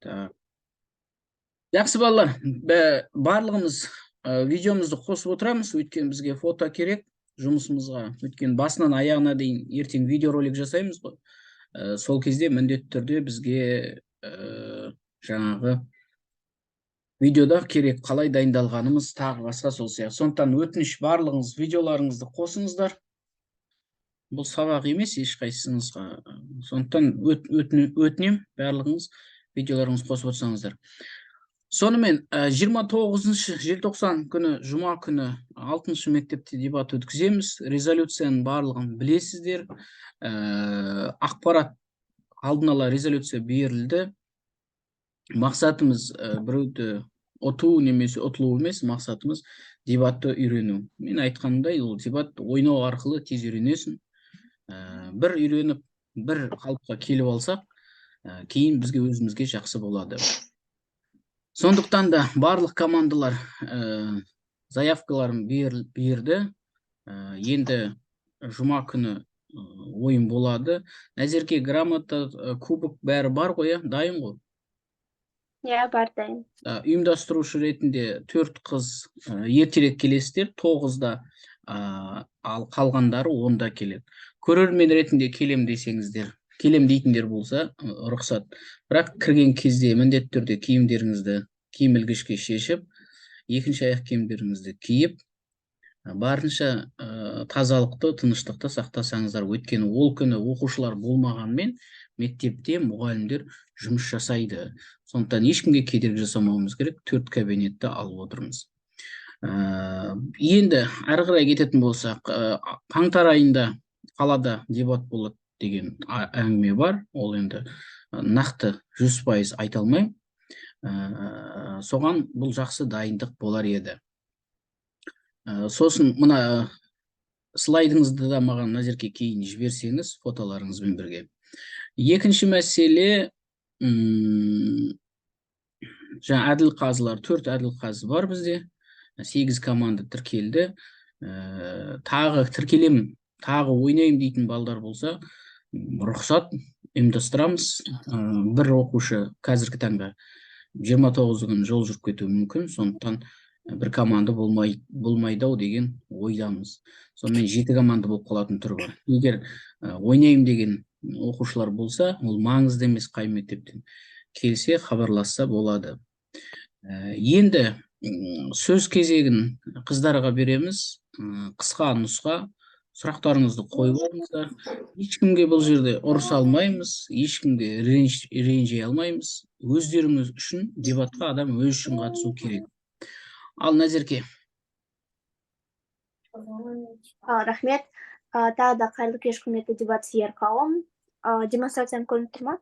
Так. Жақсы балалар, барлығымыз видеомызды қосып отырамыз, өйткені бізге фото керек жұмысымызға. Өйткені басынан аяғына дейін ертең видеоролик жасаймыз ғой. Сол кезде міндетті түрде бізге жаңағы видеода керек қалай дайындалғанымыз тағы басқа сол сияқты. Сондықтан өтініш барлығыңыз видеоларыңызды қосыңыздар. Бұл сабақ емес ешқайсыңызға. Сондықтан өтінем барлығыңыз видеоларыңыз қосып отырсаңыздар. Сонымен 29 желтоқсан күні жұма күні 6 мектепте дебат өткіземіз. Резолюцияның барлығын білесіздер. Ақпарат алдын ала резолюция берілді. Мақсатымыз біреуді ұту немесе ұтылу емес, мақсатымыз дебатты үйрену. Мен айтқанымдай, ол дебат ойнау арқылы тез үйренесің. Бір үйреніп, бір қалыпқа келіп алсақ, кейін бізге өзімізге жақсы болады. Сондықтан да барлық командалар заявкаларын берді. Енді жұма күні ойын болады. Назерке, грамота, кубок бәрі бар ғой, дайын ғой? Иә, бар дайын. Ұйымдастырушы ретінде 4 қыз ертерек келесіздер, 9-да, ал қалғандары 10-да келеді. Көрермен ретінде келем десеңіздер, келем дейтіндер болса, рұқсат. Бірақ кірген кезде міндетті түрде киімдеріңізді киім ілгішке шешіп, екінші аяқ киімдеріңізді киіп, барынша тазалықты, тыныштықты сақтасаңыздар. Өйткені ол күні оқушылар болмағанмен мектепте мұғалімдер жұмыс жасайды. Сондықтан ешкімге кедергі жасамауымыз керек. 4 кабинетті алып отырмыз. Енді әрі қарай кететін болсақ, қаңтар айында қалада дебат болады деген әңгіме бар. Ол енді нақты 100% айта алмаймын. Соған бұл жақсы дайындық болар еді. Сосын мұна слайдыңызды да маған Назерке кейін жіберсеңіз фотоларыңызбен бірге. Екінші мәселе, жаңа әділ қазылар, 4 әділ қазы бар бізде, 8 команда тіркелді. Тағы тіркелем, тағы ойнайым дейтін балдар болса, рұқсат ұйымдастырамыз. Бір оқушы қазіргі таңда 29 күн жол жүріп кетуі мүмкін, сондықтан бір команда болмайды деген ойдамыз. Сонымен 7 команда болып қалатын түрі бар. Егер ойнайым деген оқушылар болса, ол маңызды емес қай мектептен келсе хабарласса болады. Енді сөз кезегін қыздарға береміз. Қысқа нұсқа сұрақтарыңызды қойып алыңыздар. Ешкімге бұл жерде ұрыса алмаймыз, ешкімге ренжи алмаймыз. Өздеріңіз үшін дебатқа адам өз үшін қатысу керек. Ал Назерке. Рахмет. Тағы да қайырлы кеш құрметті дебат сүйер қауым. Демонстрацияң көрініп тұр ма?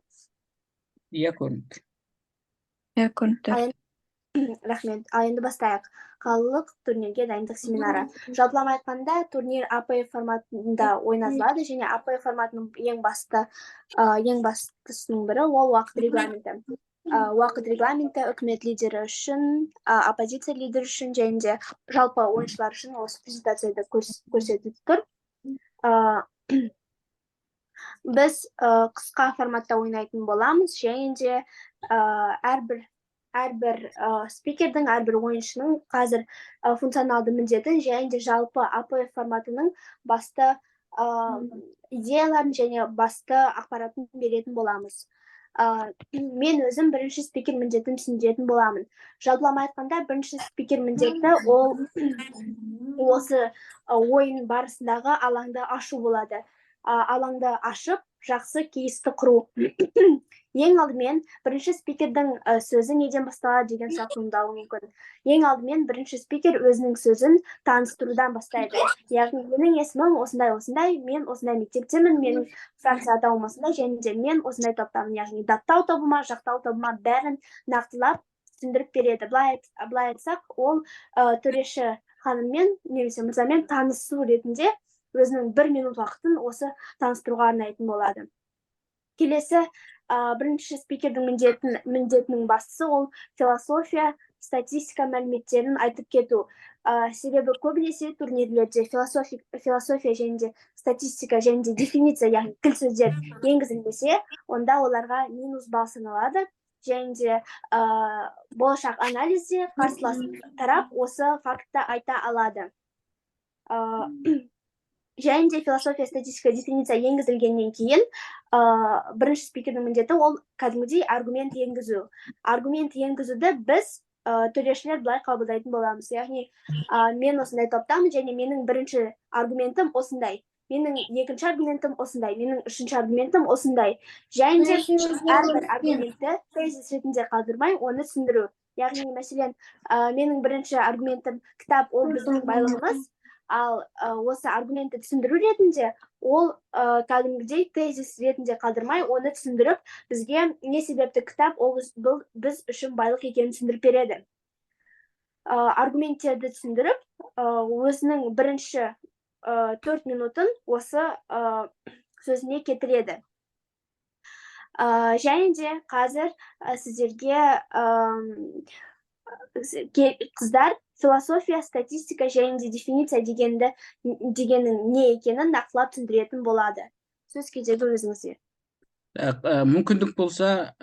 Иә, көрініп тұр. Иә, көрініп тұр. Рахмет. Енді бастайық. Қалалық турнирге дайындық семинары. Жалпылама айтқанда, турнир АПФ форматында ойнатылады, және АПФ форматының ең бастысының бірі ол уақыт регламенті. Уақыт регламенті үкімет лидері үшін, оппозиция лидері үшін, және де жалпы ойыншылар үшін осы презентацияда көрсетіліп тұр. Біз қысқа форматта ойнайтын боламыз, және де әрбір спикердің, әрбір ойыншының қазір функционалды міндетін, және де жалпы АПФ форматының басты идеяларын және басты ақпаратын беретін боламыз. Мен өзім бірінші спикер міндетін түсіндіретін боламын. Жалпылама айтқанда, бірінші спикер міндеті ол осы ойын барысындағы алаңды ашу болады. Алаңды ашып, жақсы кейсті құру. Ең алдымен бірінші спикердің сөзі неден басталады деген сұрақ туындауы мүмкін. Ең алдымен бірінші спикер өзінің сөзін таныстырудан бастайды. Яғни менің есімім осындай, мен осындай мектептемін, менің фракция атауым осындай, және де мен осындай топтамын. Яғни даттау тобыма, жақтау тобыма бәрін нақтылап түсіндіріп береді. Былай айтсақ, ол төреші ханыммен немесе мырзамен танысу ретінде өзінің 1 минут уақытын осы таныстыруға арнайтын болады. Келесі бірінші спикердің міндетінің бастысы ол философия, статистика мәліметтерін айтып кету. Себебі көбінесе турнирлерде философия және де статистика және де дефиниция, яғни тіл сөздер енгізілмесе, онда оларға минус балл саналады. және де болашақ анализде қарсылас тарап осы фактты айта алады. Және де философия статистика дефиниция енгізілгеннен кейін бірінші спикердің міндеті ол кәдімгідей аргумент енгізу. Аргумент енгізуді біз төрешілер былай қабылдайтын боламыз. Яғни мен осындай топтамын және менің бірінші аргументім осындай. Менің екінші аргументім осындай, менің үшінші аргументім осындай. Және де әрбір аргументті тезис ретінде қалдырмай, оны түсіндіру. Яғни, мәселен, менің бірінші аргументім кітап ол біздің байлығымыз, ал осы аргументті түсіндіру ретінде ол кәдімгідей тезис ретінде қалдырмай, оны түсіндіріп, бізге не себепті кітап ол біз үшін байлық екенін түсіндіріп береді. Аргументтерді түсіндіріп, өзінің бірінші 4 минутын осы сөзіне кетіреді. Және де қазір сіздерге қыздар философия, статистика және де дефиниция дегеннің не екенін нақтылап түсіндіретін болады. Сөз кезегі өзіңізде. Мүмкіндік болса,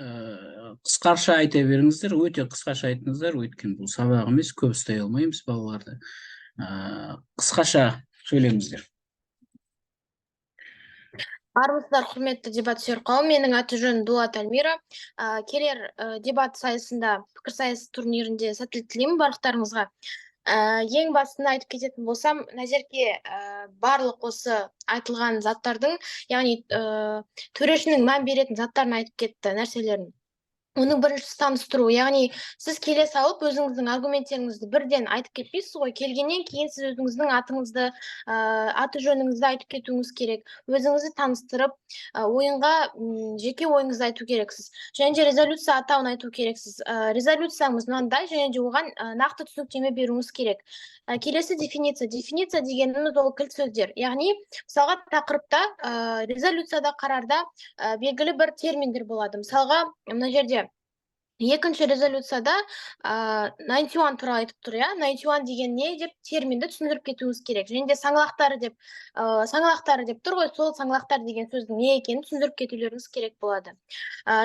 қысқаша айта беріңіздер, өте қысқаша айтыңыздар, өйткені бұл сабақ емес, көп ұстай алмаймыз балаларды. Қысқаша сөйлеңіздер. Армысыздар, құрметті дебат-сүйер қауым. Менің аты жөнім Дулат Альмира. Келер дебат сайысында, пікірсайыс турнирінде сәттілік тілеймін барлықтарыңызға. Ең басында айтып кететін болсам, Назерке барлық осы айтылған заттардың, яғни төрешінің мән беретін заттарын айтып кетті, нәрселерін. Оның біріншісі таныстыру, яғни сіз келе салып өзіңіздің аргументтеріңізді бірден айтып кетпейсіз ғой. Келгеннен кейін сіз өзіңіздің атыңызды, аты жөніңізді айтып кетуіңіз керек. Өзіңізді таныстырып, ойынға жеке ойыңызды айту керексіз. Және де резолюция атауын айту керексіз. Резолюцияңыз мынандай, және де оған нақты түсініктеме беруіңіз керек. Келесі дефиниция. Дефиниция дегеніміз ол кілт сөздер. Яғни, мысалға тақырыпта, резолюцияда қарарда белгілі бір терминдер болады. Мысалға, мына жерде екінші резолюцияда 91 туралы айтып тұр, 91 деген не деп терминді түсіндіріп кетуіңіз керек. Және де саңлақтары деп тұр ғой, сол саңлақтар деген сөздің не екенін түсіндіріп кетулеріңіз керек болады.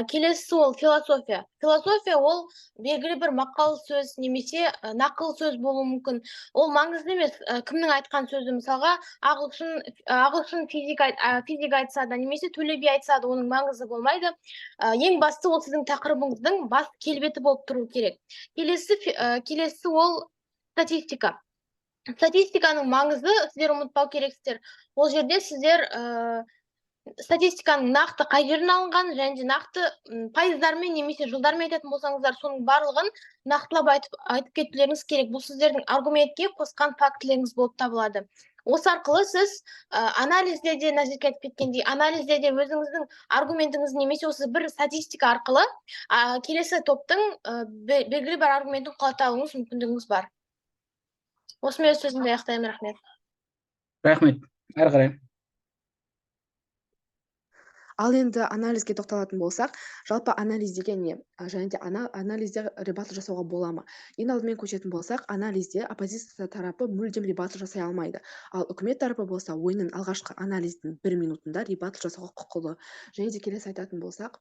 Келесі ол философия. Философия ол белгілі бір мақал сөз немесе нақыл сөз болуы мүмкін. Ол маңызды емес, кімнің айтқан сөзі, мысалға ағылшын физик айтса да, немесе Төле би айтса да, оның маңызы болмайды. Ең басты ол сіздің тақырыбыңыздың бас келбеті болып тұру керек. Келесі ол статистика. Статистиканың маңызы сіздер ұмытпау керексіздер. Ол жерде сіздер статистиканың нақты қай жерден алынған, және де нақты пайыздармен немесе жылдармен айтатын болсаңыздар, соның барлығын нақтылап айтып кетулеріңіз керек. Бұл сіздердің аргументке қосқан фактілеріңіз болып табылады. Осы арқылы сіз анализде де, Назерке айтып кеткендей, анализде де өзіңіздің аргументіңіз немесе осы бір статистика арқылы келесі топтың белгілі бір аргументін қуаттауыңыз мүмкіндігіңіз бар. Осымен өз сөзімді аяқтаймын, рахмет. Рахмет. Әрі қарай. Ал енді анализге тоқталатын болсақ, жалпы анализ деген не? Және де анализде ребаттл жасауға бола ма? Ең алдымен көшетін болсақ, анализде оппозиция тарапы мүлдем ребаттл жасай алмайды. Ал үкімет тарапы болса, ойынның алғашқы анализдің 1 минутында ребаттл жасауға құқылы. Және де келесі айтатын болсақ,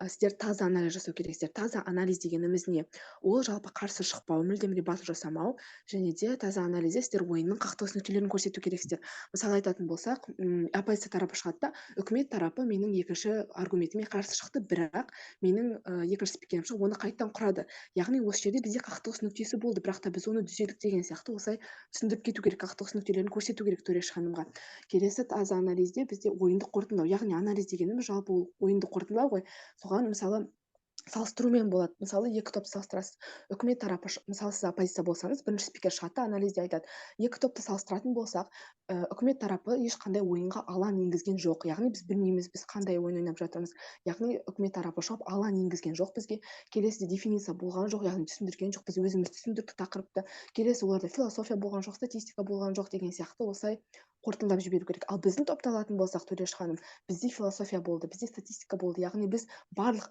сіздер таза анализ жасау керексіздер. Таза анализ дегеніміз не? Ол жалпы қарсы шықпау, мүлдем ребаттл жасамау, және де таза анализде сіздер ойынның қақтығыс нүктелерін көрсету керексіздер. Мысалы айтатын болсақ, оппозиция тарапы шығады да, үкімет тарапы менің екінші аргументіме қарсы шықты, бірақ менің екінші спикерім оны қайттан құрады. Яғни осы жерде бізде қақтығыс нүктесі болды, бірақ та біз оны түзедік деген сияқты осылай түсіндіріп кету керек, қақтығыс нүктелерін көрсету керек төреш ханымға. Келесі таза анализде бізде ойынды қорытындылау, яғни анализ дегеніміз жалпы ол ойынды қорытындылау ғой. Соған мысалы салыстырумен болады. Мысалы, екі топты салыстырасыз. Үкімет тарапы, мысалы, сіз оппозиция болсаңыз, бірінші спикер шығады, анализде айтады. Екі топты салыстыратын болсақ, үкімет тарапы ешқандай ойынға алаң енгізген жоқ. Яғни біз білмейміз, біз қандай ойын ойнап жатырмыз. Яғни үкімет тарапы шығып алаң енгізген жоқ бізге. Келесі дефиниция болған жоқ, яғни түсіндірген жоқ. Біз өзіміз түсіндірдік тақырыпты. Келесі оларда философия болған жоқ, статистика болған жоқ деген сияқты осылай қорытындылап жіберу керек. Ал біздің топты алатын болсақ, Төреш ханым, бізде философия болды, бізде статистика болды. Яғни біз барлық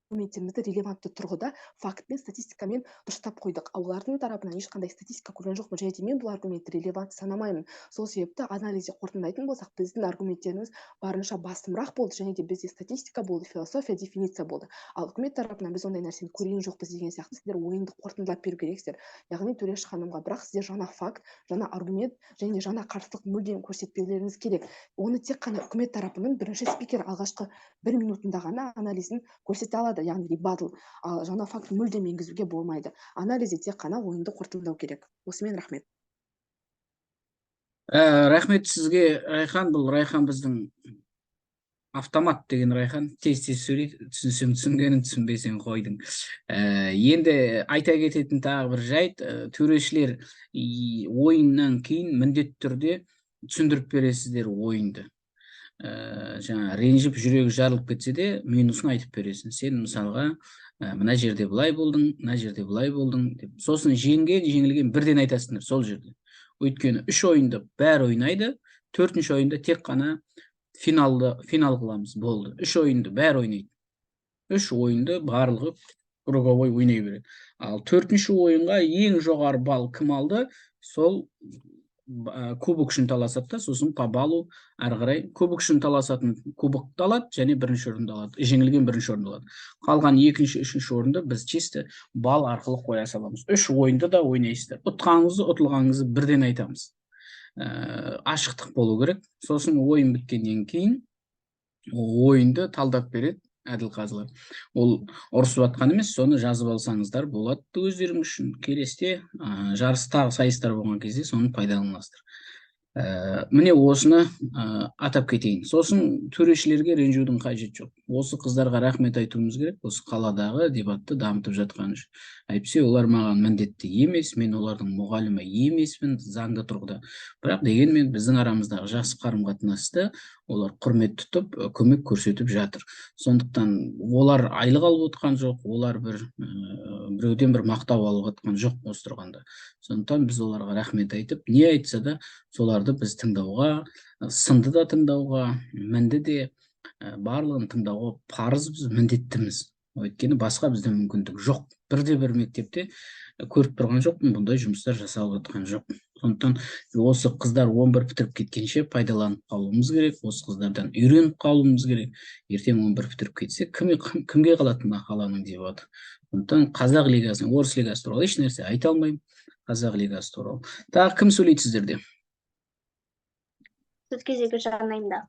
аргументтерімізді релевантты тұрғыда фактпен статистикамен дұрыстап қойдық. Олардың тарапынан ешқандай статистика көрген жоқпын, және де мен бұл аргументті релевант санамаймын. Сол себепті анализде қорытындылайтын болсақ, біздің аргументтеріміз барынша басымырақ болды, және де бізде статистика болды, философия, дефиниция болды. Ал үкімет тарапынан біз ондай нәрсені көрген жоқпыз деген сияқты сіздер ойынды қорытындылап беру керексіздер. Яғни Төреш ханымға, бірақ сіздер жаңа факт, жаңа аргумент және жаңа қарсылық мүлдем көрсетпеулеріңіз керек. Оны тек қана үкімет тарапының бірінші спикер алғашқы 1 минутында ғана анализін көрсете алады, яғни ребатл. Ал жаңа факт мүлдем енгізуге болмайды. Анализде тек қана ойынды қорытындылау керек. Осымен рахмет. Рахмет сізге, Райхан. Бұл Райхан біздің автомат деген Райхан. Тез-тез сөйлейді, түсінсең түсінгенін, түсінбесең қойдың. Енді айта кететін тағы бір жайт, төрешілер ойыннан кейін міндетті түрде түсіндіріп бересіздер ойынды. Жаңа ренжіп жүрегі жарылып кетсе де минусын айтып бересің. Сен мысалға мына жерде былай болдың, мына жерде былай болдың деп. Сосын жеңген, жеңілген бірден айтасыңдар сол жерде. Өйткені 3 ойынды бәрі ойнайды, 4-ші ойында тек қана финал қыламыз, болды. 3 ойынды бәрі ойнайды. 3 ойынды барлығы круговой ойнай береді. Ал 4-ші ойынға ең жоғары балл кім алды, сол кубок үшін таласады да, сосын по баллу ары қарай кубок үшін таласатын кубокты алады және бірінші орынды алады, жеңілген бірінші орынды алады. Қалған 2-ші, 3-ші орынды біз чисті балл арқылы қоя саламыз. 3 ойынды да ойнайсыздар. Ұтқаныңызды, ұтылғаныңызды бірден айтамыз. Ашықтық болу керек. Сосын ойын біткеннен кейін ойынды талдап береді әділқазылар. Ол ұрысып атқан емес, соны жазып алсаңыздар болады өздеріңіз үшін. Келесте жарыстағы сайыстар болған кезде соны пайдаланасыздар. Міне осыны атап кетейін. Сосын төрешілерге ренжудің қажет жоқ. Осы қыздарға рахмет айтуымыз керек, осы қаладағы дебатты дамытып жатқан үшін. Әйтпесе олар маған міндетті емес, мен олардың мұғалімі емеспін заңды тұрғыда. Бірақ дегенмен біздің арамыздағы жақсы қарым-қатынасты олар құрмет тұтып, көмек көрсетіп жатыр. Сондықтан олар айлық алып отқан жоқ, олар біреуден бір мақтау алып отқан жоқ осы тұрғанда. Сондықтан біз оларға рахмет айтып, не айтса да соларды біз тыңдауға, сынды да тыңдауға, мінді де барлығын тыңдауға парыз, біз міндеттіміз. Өйткені басқа бізде мүмкіндік жоқ. Бірде-бір мектепте көріп тұрған жоқпын, бұндай жұмыстар жасалып жатқан жоқ. Сондықтан осы қыздар 11 бітіріп кеткенше пайдаланып қалуымыз керек, осы қыздардан үйреніп қалуымыз керек. Ертең 11 бітіріп кетсе, кімге қалатын қаланың дебаты. Сондықтан қазақ лигасы, орыс лигасы туралы еш нәрсе айта алмаймын. Қазақ лигасы туралы. Тағы кім сөйлейді сіздерде? Сөз кезегі Жанайымда.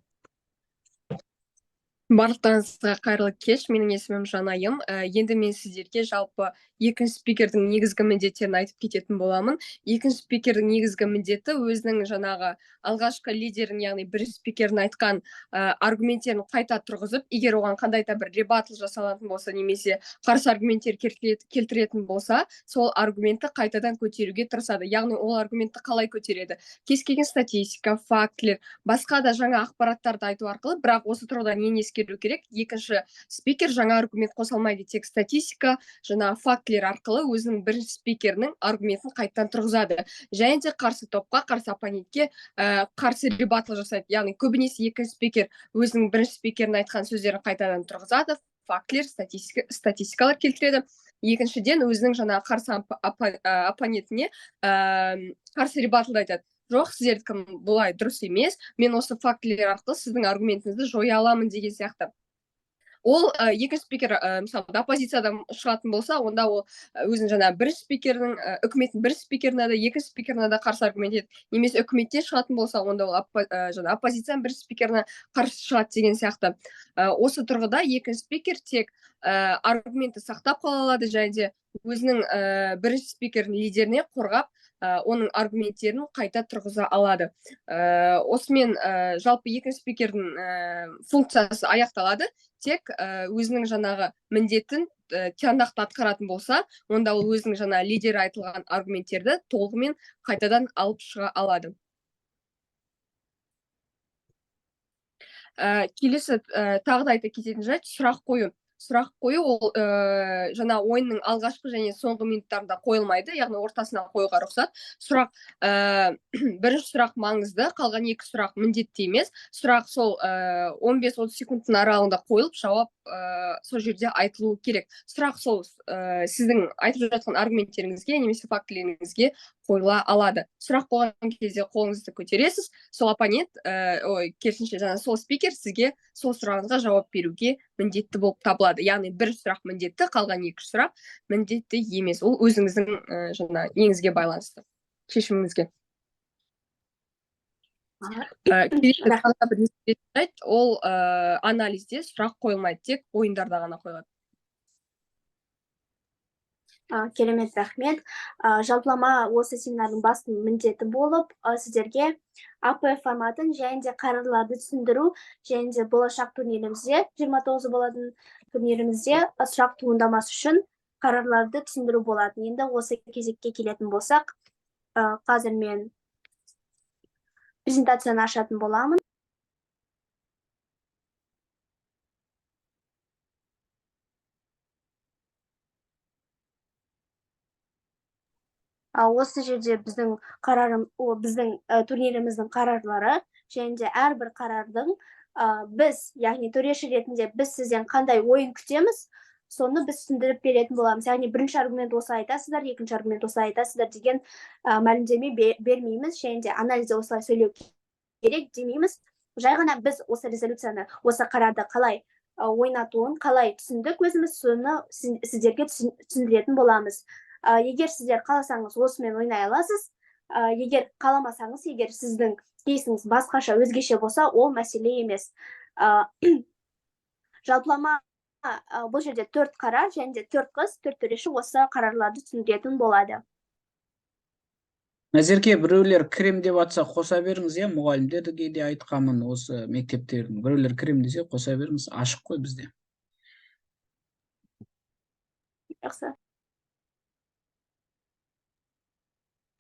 Барлықтарыңызға қайырлы кеш, менің есімім Жанайым. Енді мен сіздерге жалпы екінші спикердің негізгі міндеттерін айтып кететін боламын. Екінші спикердің негізгі міндеті өзінің жаңағы алғашқы лидерін, яғни бірінші спикердің айтқан аргументтерін қайта тұрғызып, егер оған қандай да бір ребатл жасалатын болса, немесе қарсы аргументтер келтіретін болса, сол аргументті қайтадан көтеруге тырысады. Яғни ол аргументті қалай көтереді? Кез келген статистика, фактілер, басқа да жаңа ақпараттарды айту арқылы, бірақ осы тұрғыда нені ескеру керек? Екінші спикер жаңа аргумент қоса алмайды, тек статистика, жаңа фактілер арқылы өзінің бірінші спикерінің аргументін қайттан тұрғызады. Және де қарсы топқа, қарсы оппонентке қарсы ребатл жасайды. Яғни көбінесе екінші спикер өзінің бірінші спикерінің айтқан сөздерін қайтадан тұрғызады, фактілер, статистикалар келтіреді. Екіншіден өзінің жаңа қарсы оппонентіне қарсы ребатлды айтады. Жоқ, сіздердікім бұлай дұрыс емес, мен осы фактілер арқылы сіздің аргументіңізді жоя аламын деген сияқты. Ол екінші спикер мысалы оппозициядан шығатын болса, онда ол өзінің жаңа бірінші спикерінің, үкіметтің бірінші спикеріне де, екінші спикеріне де қарсы аргумент еді. Немесе үкіметтен шығатын болса, онда ол жаңа оппозицияның бірінші спикеріне қарсы шығады деген сияқты. Осы тұрғыда екінші спикер тек аргументті сақтап қала алады, және де өзінің бірінші спикерінің лидеріне қорғап, оның аргументтерін қайта тұрғыза алады. Осымен жалпы екінші спикердің функциясы аяқталады. Тек өзінің жаңағы міндетін тиянақты атқаратын болса, онда ол өзінің жаңа лидері айтылған аргументтерді толығымен қайтадан алып шыға алады. Келесі тағы да айта кететін жайт сұрақ қою. сұрақ қою ол жаңа ойынның алғашқы және соңғы минуттарында қойылмайды, яғни ортасына қоюға рұқсат. Сұрақ бірінші сұрақ маңызды, қалған екі сұрақ міндетті емес. Сұрақ сол 15-30 секундтың аралығында қойылып, жауап сол жерде айтылуы керек. Сұрақ сол сіздің айтып жатқан аргументтеріңізге немесе фактілеріңізге қойыла алады. Сұрақ қойған кезде қолыңызды көтересіз, сол оппонент, керісінше жаңа сол спикер сізге сол сұрағыңызға жауап беруге міндетті болып табылады. Яғни бір сұрақ міндетті, қалған екі сұрақ міндетті емес. Ол өзіңіздің жаңа неңізге байланысты, шешіміңізге. Ол анализде сұрақ қойылмайды, тек ойындарда ғана қойылады. Керемет, рахмет. Жалпылама осы семинардың басты міндеті болып, сіздерге АПФ форматын және де қарарларды түсіндіру, және де болашақ турнирімізде, 29 болатын турнирімізде сұрақ туындамас үшін қарарларды түсіндіру болады. Енді осы кезекке келетін болсақ, қазір мен презентацияны ашатын боламын. Осы жерде біздің турниріміздің қарарлары, және де әрбір қарардың біз, яғни төреші ретінде біз сізден қандай ойын күтеміз, соны біз түсіндіріп беретін боламыз. Яғни бірінші аргумент осылай айтасыздар, екінші аргумент осылай айтасыздар деген мәлімдеме бермейміз, және де анализде осылай сөйлеу керек демейміз. Жай ғана біз осы резолюцияны, осы қарарды қалай ойнатуын, қалай түсіндік өзіміз, соны сіздерге түсіндіретін боламыз. Егер сіздер қаласаңыз, осымен ойнай аласыз. Егер қаламасаңыз, егер сіздің кейсіңіз басқаша, өзгеше болса, ол мәселе емес. Жалпылама бұл жерде 4 қарар, және де 4 қыз, 4 төреші осы қарарларды түсіндіретін болады. Назерке, біреулер кірем деп атса қоса беріңіз, мұғалімдерге де айтқанмын осы мектептердің. Біреулер кірем десе қоса беріңіз, ашық қой бізде. Жақсы.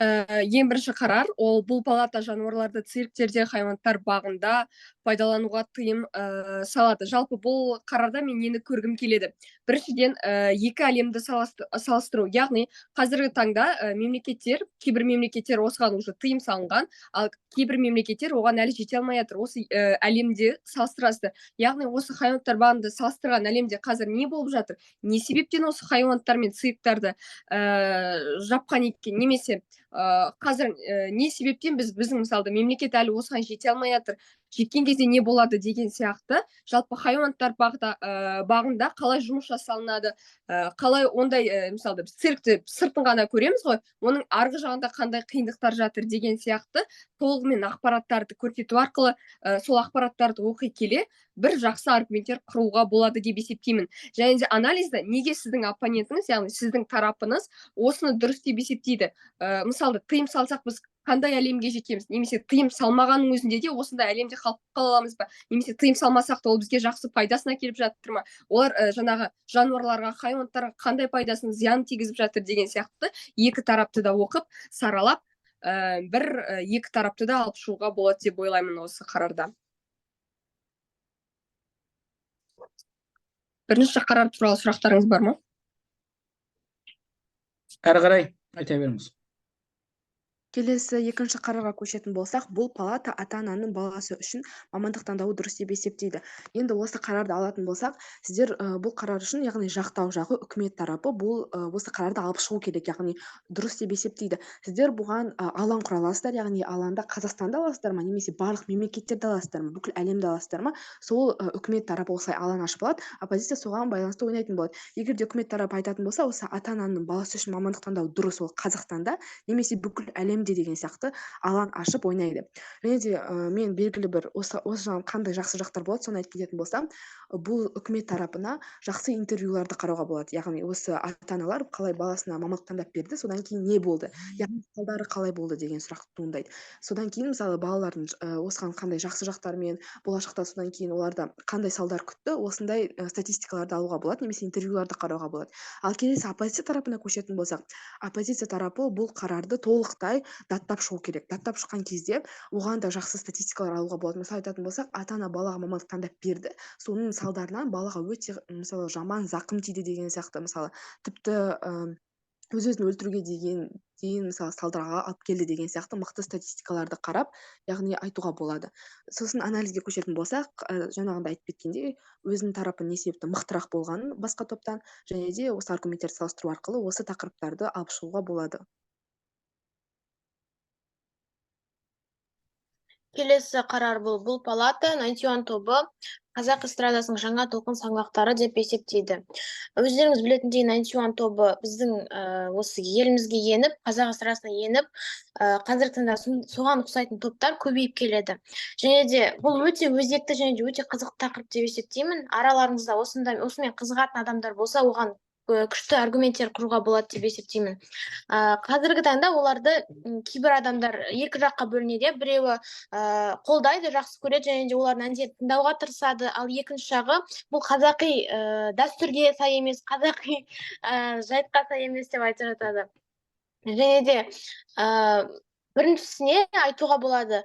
Ең бірінші қарар, ол бұл палата жануарларды цирктерде, хайуанаттар бағында пайдалануға тыйым салады. Жалпы бұл қарарда мен нені көргім келеді. Біріншіден, екі әлемді салыстыру. Яғни, қазіргі таңда кейбір мемлекеттер осыған уже тыйым салынған, ал кейбір мемлекеттер оған әлі жете алмай жатыр. Осы әлемде салыстырасыздар. Яғни, осы хайуанаттар бағында салыстырған әлемде қазір не болып жатыр? Не себептен осы хайуанаттар мен цирктарды жапқан екен, немесе қазір не себептен біздің мысалда мемлекет әлі осыған жете алмай жатыр, жеткен кезде не болады деген сияқты. Жалпы хайуанаттар бағында қалай жұмыс жасалынады, қалай ондай мысалда біз циркті сыртын ғана көреміз ғой, оның арғы жағында қандай қиындықтар жатыр деген сияқты толығымен ақпараттарды көрсету арқылы сол ақпараттарды оқи келе бір жақсы аргументтер құруға болады деп есептеймін. Және де анализда неге сіздің оппонентіңіз, яғни сіздің тарапыңыз осыны дұрыс деп есептейді. Мысалы, тыйым салсақ біз қандай әлемге жетеміз, немесе тыйым салмағанның өзінде де осындай әлемде қалып қала аламыз ба, немесе тыйым салмасақ та ол бізге жақсы пайдасына келіп жатыр ма, олар жаңағы жануарларға, хайуанаттарға қандай пайдасын, зиянын тигізіп жатыр деген сияқты екі тарапты да оқып, саралап, екі тарапты да алып шығуға болады деп ойлаймын осы қарарда. Бірінші қарар туралы сұрақтарыңыз бар ма? Әрі қарай айта беріңіз. Келесі екінші қарарға көшетін болсақ, бұл палата ата-ананың баласы үшін мамандық таңдауы дұрыс деп есептейді. Енді осы қарарды алатын болсақ, сіздер бұл қарар үшін, яғни жақтау жағы, үкімет тарапы бұл осы қарарды алып шығу керек, яғни дұрыс деп есептейді. Сіздер бұған алаң құра аласыздар, яғни алаңда Қазақстанда аласыздар ма, немесе барлық мемлекеттерде аласыздар ма, бүкіл әлемде аласыздар ма, сол үкімет тарапы осылай алаң ашып алады, оппозиция соған байланысты ойнайтын болады. Егер де үкімет тарапы айтатын болса, осы ата-ананың баласы үшін мамандық таңдау дұрыс, ол Қазақстанда немесе бүкіл әлем деген сияқты алаң ашып ойнайды. Және де мен белгілі бір осы жағынан қандай жақсы жақтар болады, соны айтып кететін болсам, бұл үкімет тарапына жақсы интервьюларды қарауға болады. Яғни осы ата-аналар қалай баласына мамандық таңдап берді, содан кейін не болды, яғни салдары қалай болды деген сұрақ туындайды. Содан кейін мысалы балалардың осыған қандай жақсы жақтарымен, болашақта содан кейін оларда қандай салдар күтті, осындай статистикаларды алуға болады, немесе интервьюларды қарауға болады. Ал келесі оппозиция тарапына көшетін болсақ, оппозиция тарапы бұл қарарды толықтай даттап шығу керек. Даттап шыққан кезде оған да жақсы статистикалар алуға болады. Мысалы айтатын болсақ, ата-ана балаға мамандық таңдап берді. Соның салдарынан балаға өте мысалы жаман зақым тиді деген сияқты, мысалы тіпті өз-өзін өлтіруге дейін мысалы салдарға алып келді деген сияқты мықты статистикаларды қарап, яғни айтуға болады. Сосын анализге көшетін болсақ, жаңағында айтып кеткендей, өзінің тарапы не себепті мықтырақ болғанын басқа топтан, және де осы аргументтерді салыстыру арқылы осы тақырыптарды алып шығуға болады. Келесі қарар бұл палата 91 тобы қазақ эстрадасының жаңа толқын саңлақтары деп есептейді. Өздеріңіз білетіндей 91 тобы біздің осы елімізге еніп, қазақ эстрадасына еніп, қазіргі таңда соған ұқсайтын топтар көбейіп келеді. Және де бұл өте өзекті және де өте қызықты тақырып деп есептеймін. Араларыңызда осымен қызығатын адамдар болса, оған күшті аргументтер құруға болады деп есептеймін. Қазіргі таңда оларды кейбір адамдар екі жаққа бөлінеді. Біреуі қолдайды, жақсы көреді және де олардың әндерін тыңдауға тырысады. Ал екінші жағы бұл қазақи дәстүрге сай емес, қазақи жайтқа сай емес деп айтып жатады. Және де біріншісіне айтуға болады,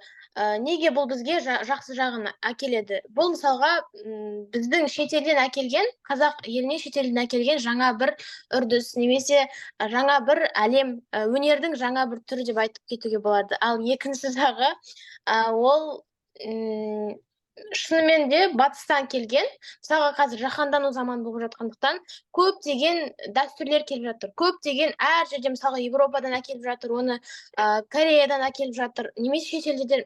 неге бұл бізге жақсы жағын әкеледі. Бұл мысалға біздің шетелден әкелген, қазақ еліне шетелден әкелген жаңа бір үрдіс, немесе жаңа бір әлем, өнердің жаңа бір түрі деп айтып кетуге болады. Ал екінші жағы ол шынымен де батыстан келген, мысалға қазір жаһандану заманы болып жатқандықтан көптеген дәстүрлер келіп жатыр. Көптеген әр жерде, мысалға Европадан әкеліп жатыр, оны Кореядан әкеліп жатыр, немесе шетелдерден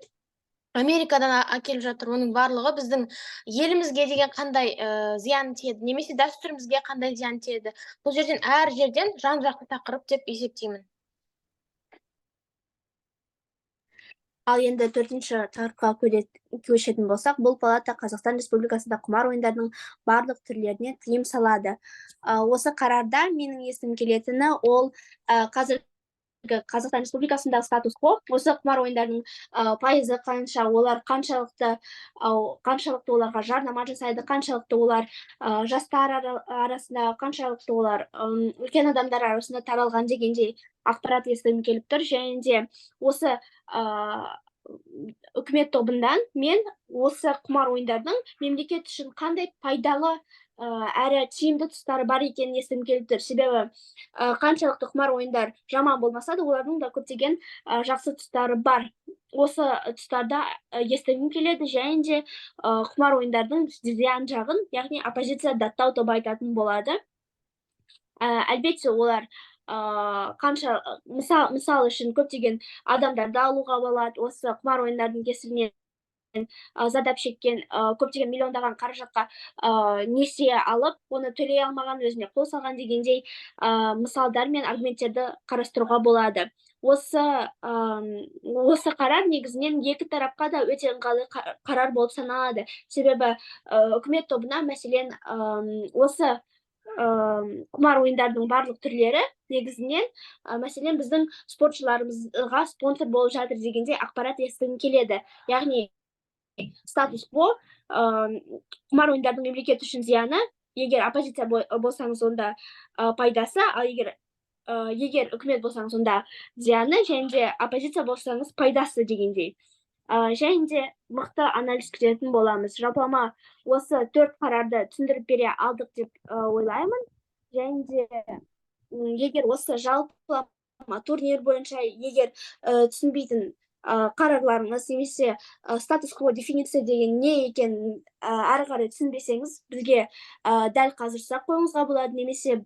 Америкадан әкеліп жатыр. Оның барлығы біздің елімізге деген қандай зиян тиеді, немесе дәстүрімізге қандай зиян тиеді. Бұл жерден әр жерден жан-жақты тақырып деп есептеймін. Ал енді төртінші тақырыпқа көшетін болсақ, бұл палата Қазақстан Республикасында құмар ойындарының барлық түрлеріне тыйым салады. Осы қарарда менің есім келетіні ол қазір Қазақстан Республикасындағы статус-кво, осы құмар ойындарының пайызы қанша, олар қаншалықты оларға жарнама жасайды, қаншалықты олар жастар арасында, қаншалықты олар үлкен адамдар арасында таралған дегендей ақпарат естігім келіп тұр. Және де осы үкімет тобынан мен осы құмар ойындардың мемлекет үшін қандай пайдалы әрі тиімді тұстары бар екенін естігім келіп тұр. Себебі қаншалықты құмар ойындар жаман болмаса да, олардың да көптеген жақсы тұстары бар. Осы тұстарда естігім келеді, және де құмар ойындардың зиян жағын, яғни оппозиция даттау тобы айтатын болады. Әлбетте олар қанша, мысал үшін көптеген адамдарды алуға болады. Осы құмар ойындардың кесірінен зардап шеккен көптеген миллиондаған қаражатқа несие алып, оны төлей алмаған, өзіне қол салған дегендей мысалдар мен аргументтерді қарастыруға болады. Осы қарар негізінен екі тарапқа да өте ыңғайлы қарар болып саналады. Себебі үкімет тобына мәселен осы құмар ойындардың барлық түрлері негізінен мәселен біздің спортшыларымызға спонсор болып жатыр дегенде ақпарат естігім келеді. Яғни статус-кво құмар ойындардың мемлекет үшін зияны, егер оппозиция болсаңыз онда пайдасы, ал егер үкімет болсаңыз онда зияны, және де оппозиция болсаңыз пайдасы дегендей. Және де мықты анализ күтетін боламыз. Жалпылама осы 4 қарарды түсіндіріп бере алдық деп ойлаймын. Және де егер осы жалпылама турнир бойынша егер түсінбейтін қарарларыңыз, немесе статус-кво дефиниция деген не екенін әрі қарай түсінбесеңіз, бізге дәл қазір сұрақ қоюыңызға болады, немесе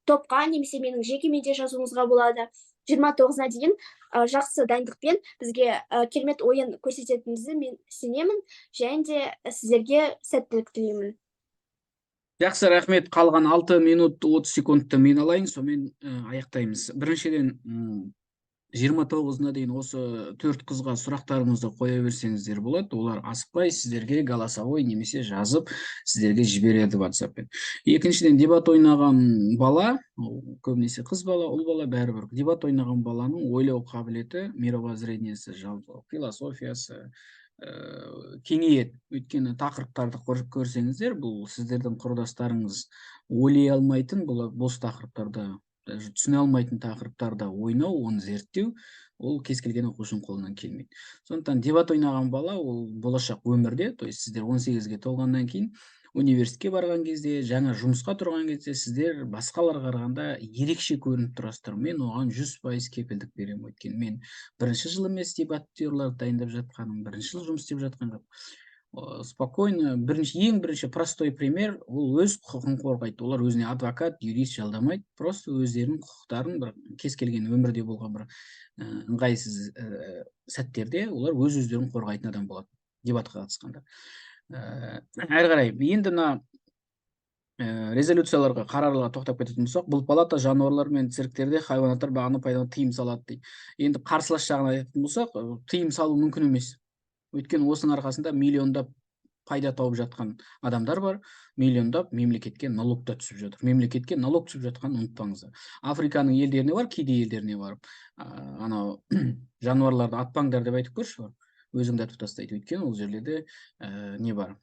топқа, немесе менің жеке менде жазуыңызға болады. 29-на дейін жақсы дайындықпен бізге керемет ойын көрсететініңізді мен сенемін, және де сіздерге сәттілік тілеймін. Жақсы, рахмет. Қалған 6 минут 30 секундты мен алайын, сонымен аяқтаймыз. Біріншіден 29-на дейін осы 4 қызға сұрақтарыңызды қоя берсеңіздер болады. Олар асықпай сіздерге голосовой немесе жазып сіздерге жібереді WhatsApp-пен. Екіншіден, дебат ойнаған бала, көбінесе қыз бала, ұл бала бәрібір. Дебат ойнаған баланың ойлау қабілеті, мировоззрениесі, жалпы философиясы кеңейеді. Өйткені тақырыптарды көрсеңіздер, бұл сіздердің құрдастарыңыз ойлай алмайтын, бұл бос тақырыптарда, түсіне алмайтын тақырыптарда ойнау, оны зерттеу, ол кез келген оқушының қолынан келмейді. Сондықтан дебат ойнаған бала ол болашақ өмірде, то есть сіздер 18-ге толғаннан кейін университетке барған кезде, жаңа жұмысқа тұрған кезде сіздер басқаларға қарағанда ерекше көрініп тұрасыздар. Мен оған 100% кепілдік беремін, өйткені мен бірінші жыл емес дебаттерларды дайындап жатқаным, бірінші жыл жұмыс істеп жатқан жоқ. Спокойно, ең бірінші простой пример, ол өз құқығын қорғайды. Олар өзіне адвокат, юрист жалдамайды, просто өздерінің құқықтарын бір кез келген өмірде болған бір ыңғайсыз сәттерде олар өздерін қорғайтын адам болады дебатқа қатысқанда. Әрі қарай енді мына резолюцияларға, қарарларға тоқтап кететін болсақ, бұл палата жануарлар мен цирктерде хайуанаттар бағаны пайдалануға тыйым салады дейді. Енді қарсылас жағын айтатын болсақ, тыйым салу мүмкін емес. Өйткені осының арқасында миллиондап пайда тауып жатқан адамдар бар, миллиондап мемлекетке налог та түсіп жатыр. Мемлекетке налог түсіп жатқанын ұмытпаңыздар. Африканың елдеріне бар, кедей елдеріне барып, анау жануарларды атпаңдар деп айтып көрші, өзіңді атып тастайды. Өйткені ол жерлерде не бар?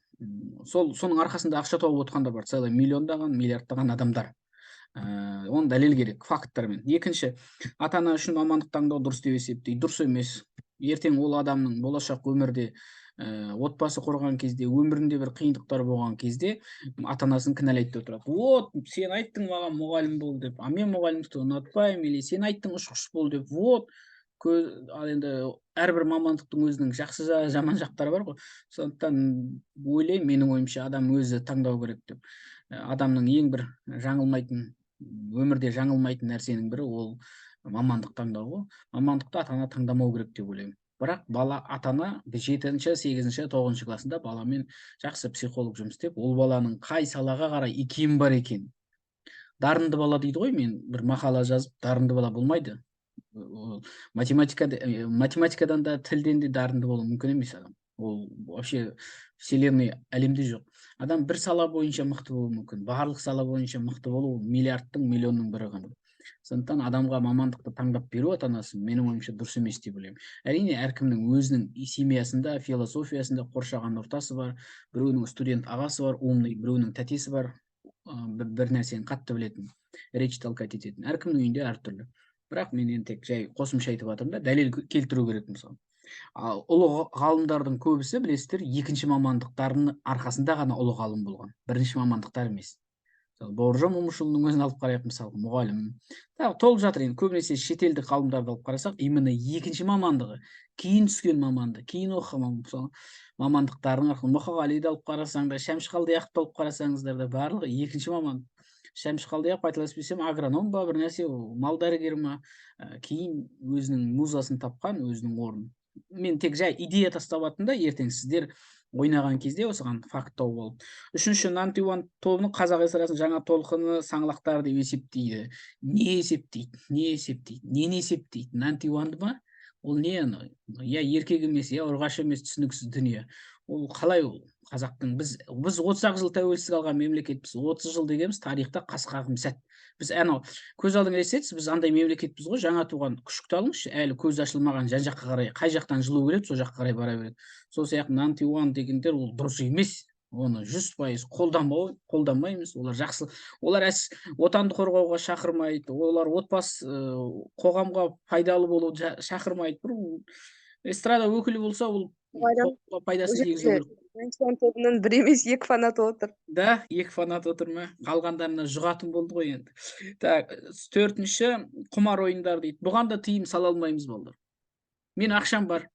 Соның арқасында ақша тауып отқандар бар, целый миллиондаған, миллиардтаған адамдар. Оны дәлел керек, факттармен. Екінші, ата-ана үшін мамандық таңдау дұрыс деп есептейді. Дұрыс емес. Ертең ол адамның болашақ өмірде отбасы құрған кезде, өмірінде бір қиындықтар болған кезде ата-анасын кінәлайды деп отырады. Вот, сен айттың маған мұғалім бол деп, мен мұғалімдікті ұнатпаймын, или сен айттың ұшқыш бол деп. Вот, енді әрбір мамандықтың өзінің жақсы жаман жақтары бар ғой. Сондықтан ойлаймын, менің ойымша адам өзі таңдау керек деп. Адамның ең бір өмірде жаңылмайтын нәрсенің бірі ол мамандық таңдау ғой. Мамандықты ата-ана таңдамау керек деп ойлаймын. Бірақ ата-ана 7-ші, 8-ші, 9-ші класында баламен жақсы психолог жұмыс істеп, ол баланың қай салаға қарай икемі бар екен. Дарынды бала дейді ғой, мен бір мақала жазып, дарынды бала болмайды. Математикадан да, тілден де дарынды болу мүмкін емес адам. Ол вообще вселенной әлемде жоқ. Адам бір сала бойынша мықты болуы мүмкін. Барлық сала бойынша мықты болу миллиардтың, миллионның бірі ғана. Сондықтан адамға мамандықты таңдап беру ата-анасы менің ойымша дұрыс емес деп ойлаймын. Әрине, әркімнің өзінің семьясында, философиясында қоршаған ортасы бар. Біреуінің студент ағасы бар, умный, біреуінің тәтесі бар, бір нәрсені қатты білетін, речь толкать ететін. Әркімнің үйінде әртүрлі. Бірақ мен енді тек жай қосымша айтып жатырмын да, дәлел келтіру керек мысалы. Ұлы ғалымдардың көбісі, білесіздер, екінші мамандықтарының арқасында ғана ұлы ғалым болған. Бірінші мамандықтар емес. Бауыржан Момышұлының өзін алып қарайық, мысалы, мұғалім. Толып жатыр, енді көбінесе шетелдік ғалымдарды алып қарасақ, именно екінші мамандығы, кейін түскен маманды, кейін оқыған мамандықтардың арқылы. Мұқағалиды алып қарасаң да, Шәмші Қалдаяқовты алып қарасаңыздар да, барлығы екінші мамандық. Шәмші Қалдаяқов, қателеспесем, агроном ба, бір нәрсе, мал дәрігері ма, кейін өзінің музасын тапқан, өзінің орнын. Мен тек жай идея тастап жатырмын да, ертең сіздер ойнаған кезде осыған факт тауып алып. Үшінші, Нантиуан тобының қазақ эстрасының жаңа толқыны саңлақтар деп есептейді. Не есептейді? Нені есептейді? Нантиуанды ма? Ол не? Я еркек емес, я ұрғаш емес, түсініксіз дүние. Ол қалай ол? Қазақтың біз 30 жыл тәуелсіздік алған мемлекетпіз. 30 жыл дегеніміз тарихта қас-қағым сәт. Біз көз алдыңа елестетіңіз, біз андай мемлекетпіз ғой, жаңа туған. Күшікті алыңызшы, әлі көз ашылмаған жан-жаққа қарай, қай жақтан жылу келеді, сол жаққа қарай бара береді. Сол сияқты Нантиуан дегендер ол дұрыс емес. Оны 100% қолданбаймыз. Олар жақсы, олар отанды қорғауға шақырмайды, олар отбасы, қоғамға пайдалы болуды шақырмайды. Бір эстрада өкілі болса, ол пайдасын тигізу керек. Нантиуан тобының бір емес, екі фанаты отыр. Да, екі фанат отыр ма? Қалғандарына жұғатын болды ғой енді. Так, 4-ші, құмар ойындар дейді. Бұған да тыйым сала алмаймыз балдар. Мен ақшам бар,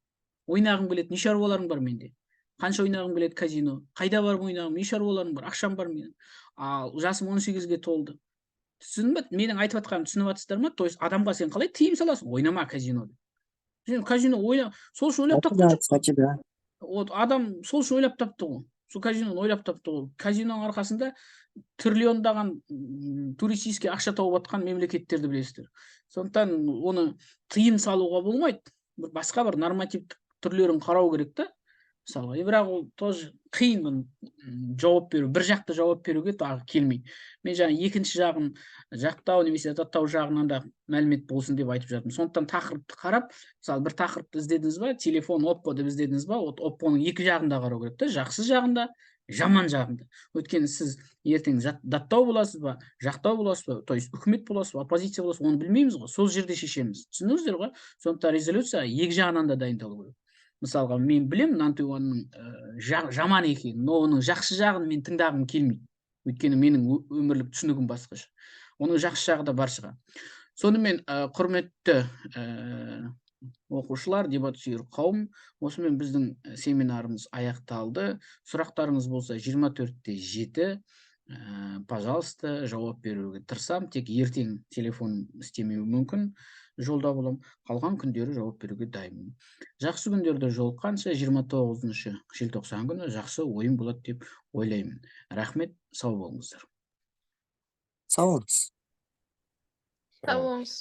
ойнағым келеді, не шаруаларың бар менде? Қанша ойнағым келеді казино? Қайда барып ойнағым, не шаруаларың бар? Ақшам бар менің. Ал жасым 18-ге толды. Түсінбе? Менің айтып жатқанымды түсініп жатсыздар ма? То есть адамға сен қалай тыйым саласың? Ойнама казинода. Сен казино ойна, сол үшін ойлап тапты. Адам сол үшін ойлап тапты ғой. Сол казиноны ойлап тапты ғой. Казиноның арқасында триллиондаған туристический ақша тауып жатқан мемлекеттерді білесіздер. Сондықтан оны тыйым салуға болмайды. Басқа бір нормативтік түрлерін қарау керек та. мысалға. Бірақ ол тоже қиын мұны жауап беру, бір жақты жауап беруге тағы келмейді. Мен жаңа екінші жағын жақтау немесе даттау жағынан да мәлімет болсын деп айтып жатырмын. Сондықтан тақырыпты қарап, мысалы бір тақырыпты іздедіңіз ба, телефон Oppo деп іздедіңіз ба, Oppoның екі жағында қарау керек та, жақсы жағында, жаман жағында. Өйткені сіз ертең даттау боласыз ба, жақтау боласыз ба, то есть үкімет боласыз ба, оппозиция боласыз ба, оны білмейміз ғой, сол жерде шешеміз. Түсіндіңіздер ғой? Сондықтан резолюция екі жағынан да дайындалу керек. Мысалға, мен білем Нантуанның жаман екенін, но оның жақсы жағын мен тыңдағым келмейді. Өйткені менің өмірлік түсінігім басқаша. Оның жақсы жағы да бар шығар. Сонымен, құрметті оқушылар, дебат сүйер қауым, осымен біздің семинарымыз аяқталды. Сұрақтарыңыз болса 24-те 7, пожалуйста, жауап беруге тырысамын. Тек ертең телефон істемеуі мүмкін, жолда болам. Қалған күндері жауап беруге дайынмын. Жақсы күндерде жолыққанша 29 желтоқсан күні жақсы ойын болады деп ойлаймын. Рахмет, сау болыңыздар. Сау болыңыз. Сау болыңыз.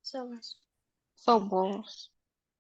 Сау болыңыз. Сау болыңыз.